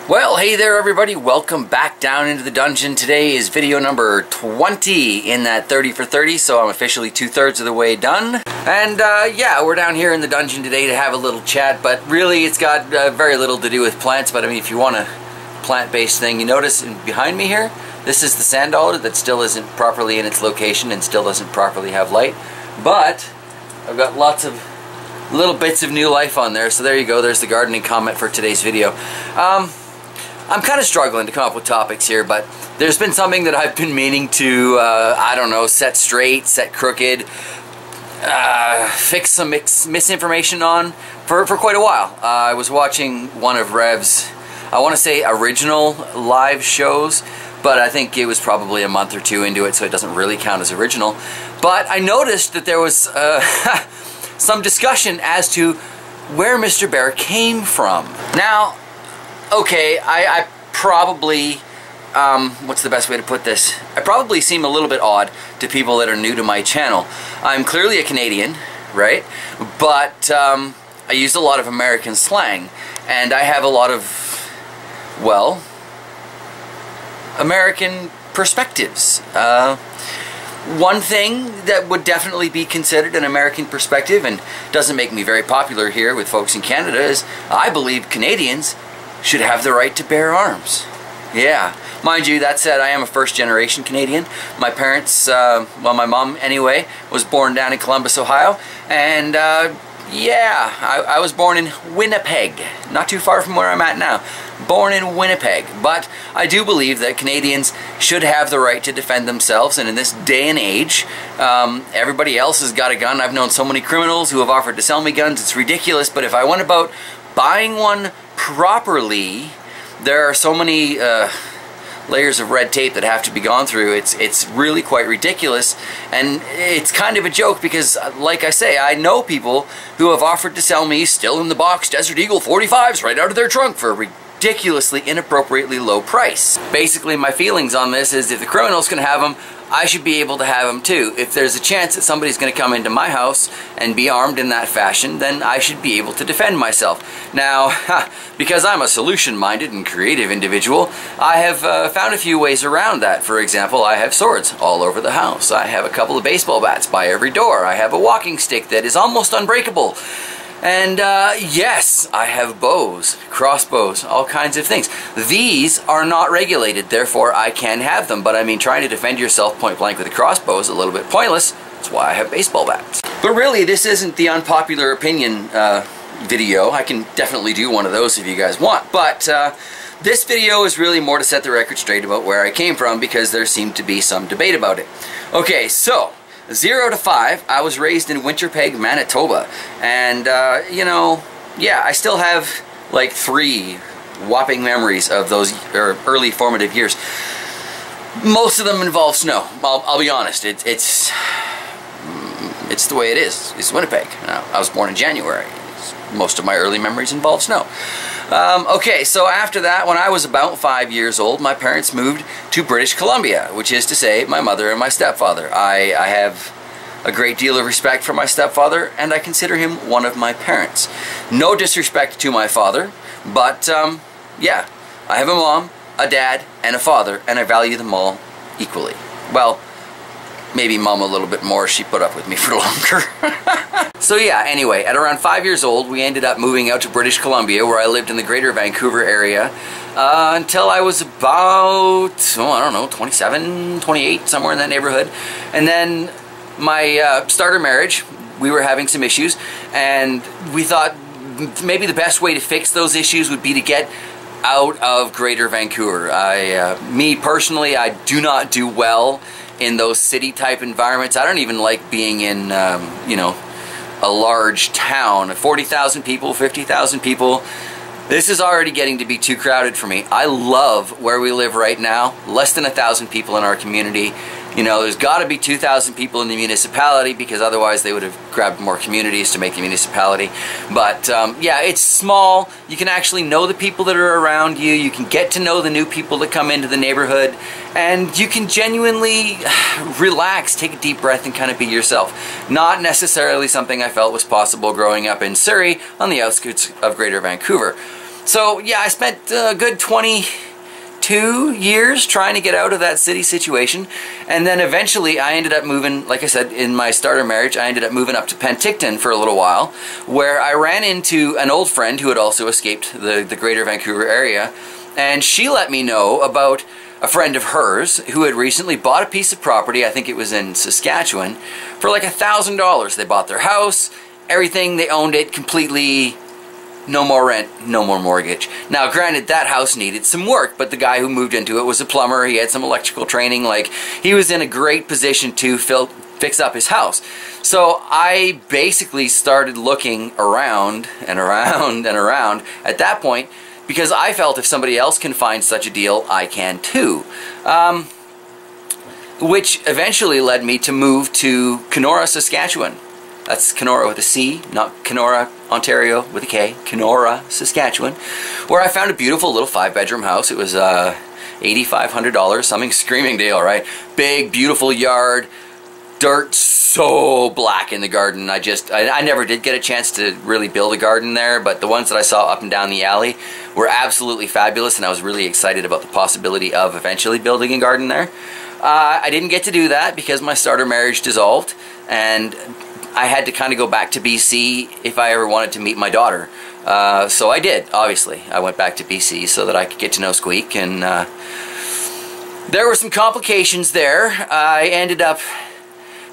Well, hey there everybody, welcome back down into the dungeon. Today is video number 20 in that 30 for 30, so I'm officially 2/3 of the way done. And yeah, we're down here in the dungeon today to have a little chat, but really it's got very little to do with plants. But I mean, if you want a plant-based thing, you notice behind me here, this is the sand dollar that still isn't properly in its location and still doesn't properly have light. But I've got lots of little bits of new life on there, so there you go, there's the gardening comment for today's video. I'm kind of struggling to come up with topics here, but there's been something that I've been meaning to, I don't know, set straight, set crooked, fix some misinformation on for quite a while. I was watching one of Rev's, I want to say original live shows, but I think it was probably a month or two into it, so it doesn't really count as original. But I noticed that there was some discussion as to where Mr. Bear came from. Now, okay, I probably, what's the best way to put this? I probably seem a little bit odd to people that are new to my channel. I'm clearly a Canadian, right? But I use a lot of American slang, and I have a lot of, well, American perspectives. One thing that would definitely be considered an American perspective and doesn't make me very popular here with folks in Canada is I believe Canadians should have the right to bear arms. Yeah, mind you, that said, I am a first-generation Canadian. My parents, well, my mom anyway, was born down in Columbus, Ohio, and yeah, I was born in Winnipeg, not too far from where I'm at now. Born in Winnipeg, but I do believe that Canadians should have the right to defend themselves, and in this day and age, everybody else has got a gun. I've known so many criminals who have offered to sell me guns, it's ridiculous, but if I went about buying one properly, there are so many layers of red tape that have to be gone through. It's really quite ridiculous, and it's kind of a joke because, like I say, I know people who have offered to sell me still in the box Desert Eagle 45s right out of their trunk for a ridiculously inappropriately low price. Basically, my feelings on this is if the criminals can have them, I should be able to have them too. If there's a chance that somebody's going to come into my house and be armed in that fashion, then I should be able to defend myself. Now, because I'm a solution-minded and creative individual, I have found a few ways around that. For example, I have swords all over the house. I have a couple of baseball bats by every door. I have a walking stick that is almost unbreakable. And yes, I have bows, crossbows, all kinds of things. These are not regulated, therefore I can have them. But I mean, trying to defend yourself point blank with a crossbow is a little bit pointless. That's why I have baseball bats. But really, this isn't the unpopular opinion video. I can definitely do one of those if you guys want. But this video is really more to set the record straight about where I came from, because there seemed to be some debate about it. Okay, so 0 to 5, I was raised in Winnipeg, Manitoba, and you know, yeah, I still have like 3 whopping memories of those early formative years. Most of them involve snow. I'll be honest. It's the way it is. It's Winnipeg. Now, I was born in January. Most of my early memories involve snow. Okay, so after that, when I was about 5 years old, my parents moved to British Columbia, which is to say my mother and my stepfather. I have a great deal of respect for my stepfather, and I consider him one of my parents. No disrespect to my father, but yeah, I have a mom, a dad, and a father, and I value them all equally. Well, maybe mom a little bit more. She put up with me for longer. So yeah, anyway, at around 5 years old, we ended up moving out to British Columbia, where I lived in the greater Vancouver area until I was about, oh, I don't know, 27, 28, somewhere in that neighborhood. And then my starter marriage, we were having some issues, and we thought maybe the best way to fix those issues would be to get out of greater Vancouver. Me personally, I do not do well in those city-type environments. I don't even like being in, you know, a large town, 40,000 people, 50,000 people. This is already getting to be too crowded for me. I love where we live right now. Less than 1,000 people in our community. You know, there's got to be 2,000 people in the municipality, because otherwise they would have grabbed more communities to make the municipality. But yeah, it's small. You can actually know the people that are around you. You can get to know the new people that come into the neighborhood. And you can genuinely relax, take a deep breath, and kind of be yourself. Not necessarily something I felt was possible growing up in Surrey on the outskirts of Greater Vancouver. So yeah, I spent a good 22 years trying to get out of that city situation, and then eventually I ended up moving, like I said, in my starter marriage, I ended up moving up to Penticton for a little while, where I ran into an old friend who had also escaped the greater Vancouver area, and she let me know about a friend of hers who had recently bought a piece of property, I think it was in Saskatchewan, for like $1,000. They bought their house, everything, they owned it completely, no more rent, no more mortgage. Now granted, that house needed some work, but the guy who moved into it was a plumber, he had some electrical training, like he was in a great position to fix up his house. So I basically started looking around and around and around at that point, because I felt if somebody else can find such a deal, I can too. Which eventually led me to move to Canora, Saskatchewan. That's Canora with a C, not Canora, Ontario with a K. Canora, Saskatchewan, where I found a beautiful little 5-bedroom house. It was $8,500, something screaming deal, right? Big, beautiful yard, dirt so black in the garden. I never did get a chance to really build a garden there, but the ones that I saw up and down the alley were absolutely fabulous, and I was really excited about the possibility of eventually building a garden there. I didn't get to do that because my starter marriage dissolved, and I had to kind of go back to BC if I ever wanted to meet my daughter. So I did, obviously. I went back to BC so that I could get to know Squeak, and there were some complications there. I ended up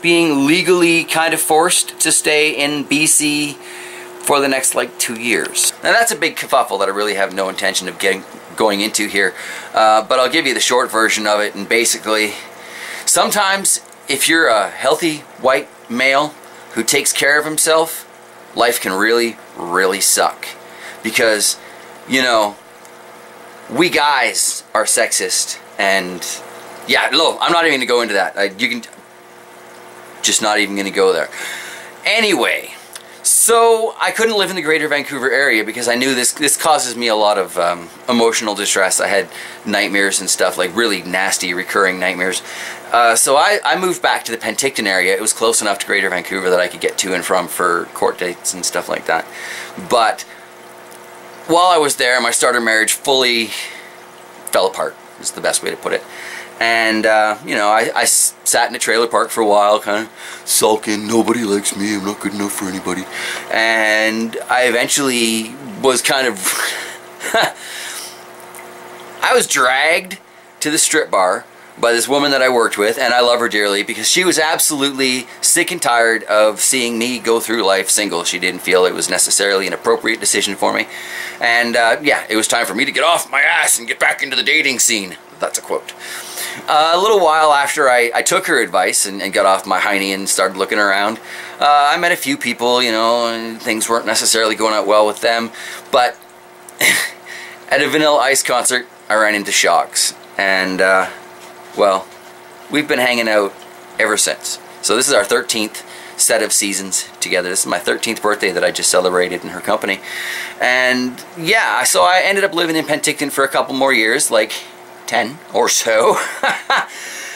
being legally kind of forced to stay in BC for the next like 2 years. Now that's a big kerfuffle that I really have no intention of going into here, but I'll give you the short version of it. And basically, sometimes if you're a healthy white male who takes care of himself, life can really, really suck. Because, you know, we guys are sexist, and yeah, look, I'm not even going to go into that. You can just not even going to go there. Anyway, so I couldn't live in the greater Vancouver area because I knew this causes me a lot of emotional distress. I had nightmares and stuff, like really nasty recurring nightmares. So I moved back to the Penticton area. It was close enough to greater Vancouver that I could get to and from for court dates and stuff like that. But while I was there, my starter marriage fully fell apart, is the best way to put it. And, you know, I sat in a trailer park for a while, kind of sulking, nobody likes me, I'm not good enough for anybody. And I eventually was kind of, I was dragged to the strip bar by this woman that I worked with, and I love her dearly because she was absolutely sick and tired of seeing me go through life single. She didn't feel it was necessarily an appropriate decision for me. And, yeah, it was time for me to get off my ass and get back into the dating scene. That's a quote. A little while after I took her advice and got off my hiney and started looking around, I met a few people, you know, and things weren't necessarily going out well with them. But at a Vanilla Ice concert, I ran into Shocks. And, well, we've been hanging out ever since. So this is our 13th set of seasons together. This is my 13th birthday that I just celebrated in her company. And, yeah, so I ended up living in Penticton for a couple more years, like 10 or so,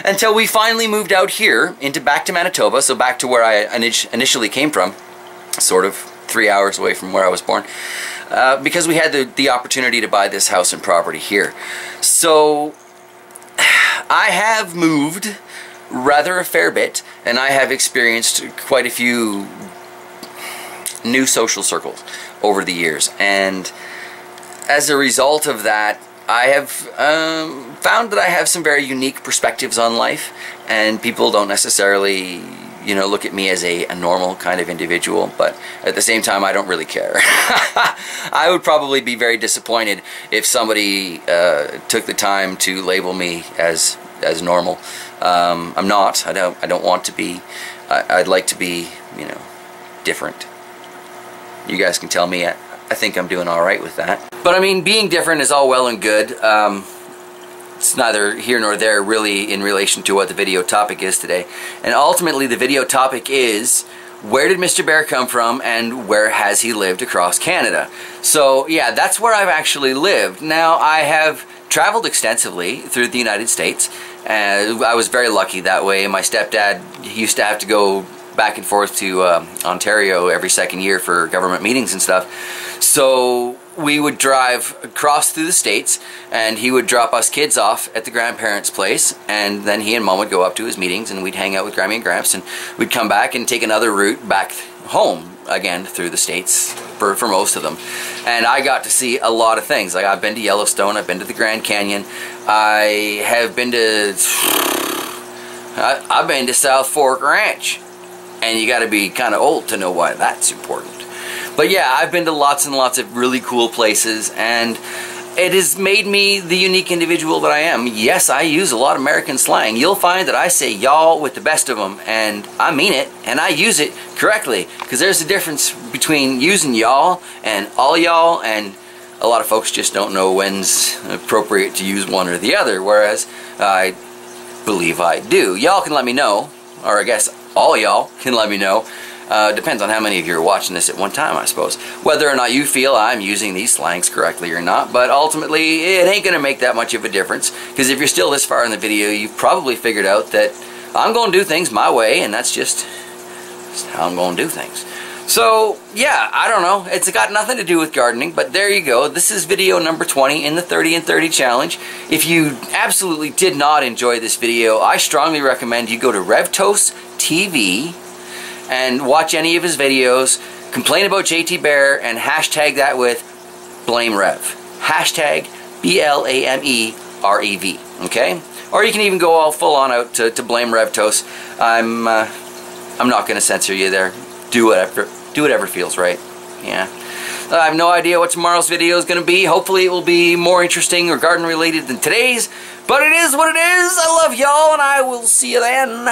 until we finally moved out here back to Manitoba, so back to where I initially came from, sort of 3 hours away from where I was born, because we had the opportunity to buy this house and property here. So I have moved rather a fair bit, and I have experienced quite a few new social circles over the years, and as a result of that, I have found that I have some very unique perspectives on life, and people don't necessarily, you know, look at me as a normal kind of individual, but at the same time, I don't really care. I would probably be very disappointed if somebody took the time to label me as normal. I'm not. I don't want to be. I'd like to be, you know, different. You guys can tell me. I think I'm doing all right with that. But I mean, being different is all well and good. It's neither here nor there really in relation to what the video topic is today. And ultimately the video topic is, where did Mr. Bear come from and where has he lived across Canada? So yeah, that's where I've actually lived. Now I have traveled extensively through the United States. I was very lucky that way. My stepdad used to have to go back and forth to Ontario every second year for government meetings and stuff. So we would drive across through the states, and he would drop us kids off at the grandparents' place, and then he and Mom would go up to his meetings, and we'd hang out with Grammy and Gramps, and we'd come back and take another route back home again through the states for most of them. And I got to see a lot of things. Like, I've been to Yellowstone, I've been to the Grand Canyon, I've been to South Fork Ranch, and you got to be kind of old to know why that's important. But yeah, I've been to lots and lots of really cool places, and it has made me the unique individual that I am. Yes, I use a lot of American slang. You'll find that I say y'all with the best of them, and I mean it, and I use it correctly, because there's a difference between using y'all and all y'all, and a lot of folks just don't know when's appropriate to use one or the other, whereas I believe I do. Y'all can let me know, or I guess all y'all can let me know. Depends on how many of you are watching this at one time, I suppose, whether or not you feel I'm using these slangs correctly or not. But ultimately, it ain't going to make that much of a difference, because if you're still this far in the video, you've probably figured out that I'm going to do things my way, and that's just how I'm going to do things. So yeah, I don't know, it's got nothing to do with gardening, but there you go. This is video number 20 in the 30 and 30 challenge. If you absolutely did not enjoy this video, I strongly recommend you go to RevToast TV and watch any of his videos, complain about JT Bear, and hashtag that with Blame Rev. Hashtag BLAMEREV, okay? Or you can even go all full on out to Blame RevToast. I'm not going to censor you there. Do whatever feels right. Yeah. I have no idea what tomorrow's video is going to be. Hopefully it will be more interesting or garden related than today's. But it is what it is. I love y'all, and I will see you then.